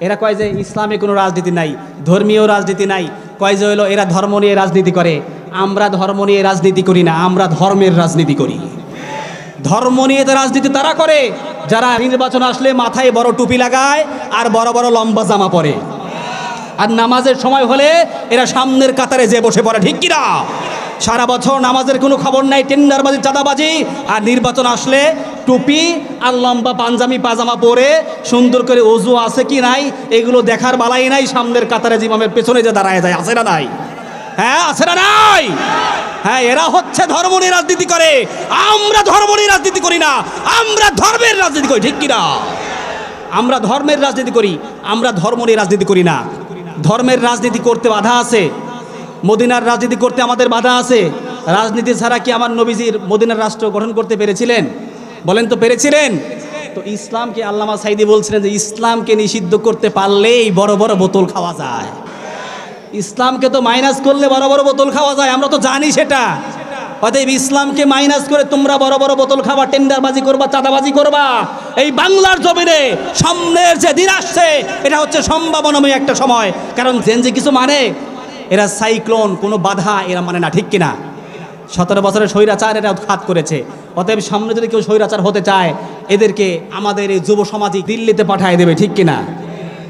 এরা কয় যে ইসলামে কোনো রাজনীতি নাই, ধর্মীয় রাজনীতি নাই, কয় যে হলো এরা ধর্ম নিয়ে রাজনীতি করে। আমরা ধর্ম নিয়ে রাজনীতি করি না, আমরা ধর্মের রাজনীতি করি। ধর্ম নিয়ে তো রাজনীতি তারা করে যারা নির্বাচন আসলে মাথায় বড় টুপি লাগায় আর বড় বড় লম্বা জামা পরে, আর নামাজের সময় হলে এরা সামনের কাতারে যে বসে পড়ে, ঠিক কিনা? সারা বছর নামাজের কোনো খবর নাই, টেন্ডারবাজি, চাঁদাবাজি, আর নির্বাচন আসলে টুপি আর লম্বা পাঞ্জাবি পাজামা পরে সুন্দর করে ওযু আছে কি নাই এগুলো দেখার বালাই নাই, সামনের কাতারে জিমামের পেছনে যে দাঁড়ায় যায়, আছে না নাই? হ্যাঁ, আছে না নাই? হ্যাঁ, এরা হচ্ছে ধর্ম নিয়ে রাজনীতি করে। আমরা ধর্ম নিয়ে রাজনীতি করি না, আমরা ধর্মের রাজনীতি করি, ঠিক কিনা? আমরা ধর্মের রাজনীতি করি, আমরা ধর্ম নিয়ে রাজনীতি করি না। ধর্মের রাজনীতি করতে বাধা আছে, মদিনার রাজনীতি করতে আমাদের বাধা আছে। রাজনীতি ছাড়া কি আমার নবীজির মদিনার রাষ্ট্র গঠন করতে পেরেছিলেন? বলেন তো, পেরেছিলেন? তো ইসলামকে আল্লামা সাইদি বলছিলেন যে ইসলামকে নিষিদ্ধ করতে পারলেই বড় বড় বোতল খাওয়া যায়। ইসলামকে তো মাইনাস করলে বড় বড় বোতল খাওয়া যায়, আমরা তো জানি সেটা। অতএব ইসলামকে মাইনাস করে তোমরা বড় বড় বোতল খাবা, টেন্ডারবাজি করবা, চাঁদাবাজি করবা। এই বাংলার জমিনে সামনের যে দিন আসছে এটা হচ্ছে সম্ভাবনাময় একটা সময়। কারণ যে কিছু মানে এরা সাইক্লোন, কোনো বাধা এরা মানে না, ঠিক কিনা? 17 বছরের স্বৈরাচার এরা উৎখাত করেছে। অতএব সামনে যদি কেউ স্বৈরাচার হতে চায় এদেরকে আমাদের এই যুব সমাজই দিল্লিতে পাঠায় দেবে, ঠিক কিনা?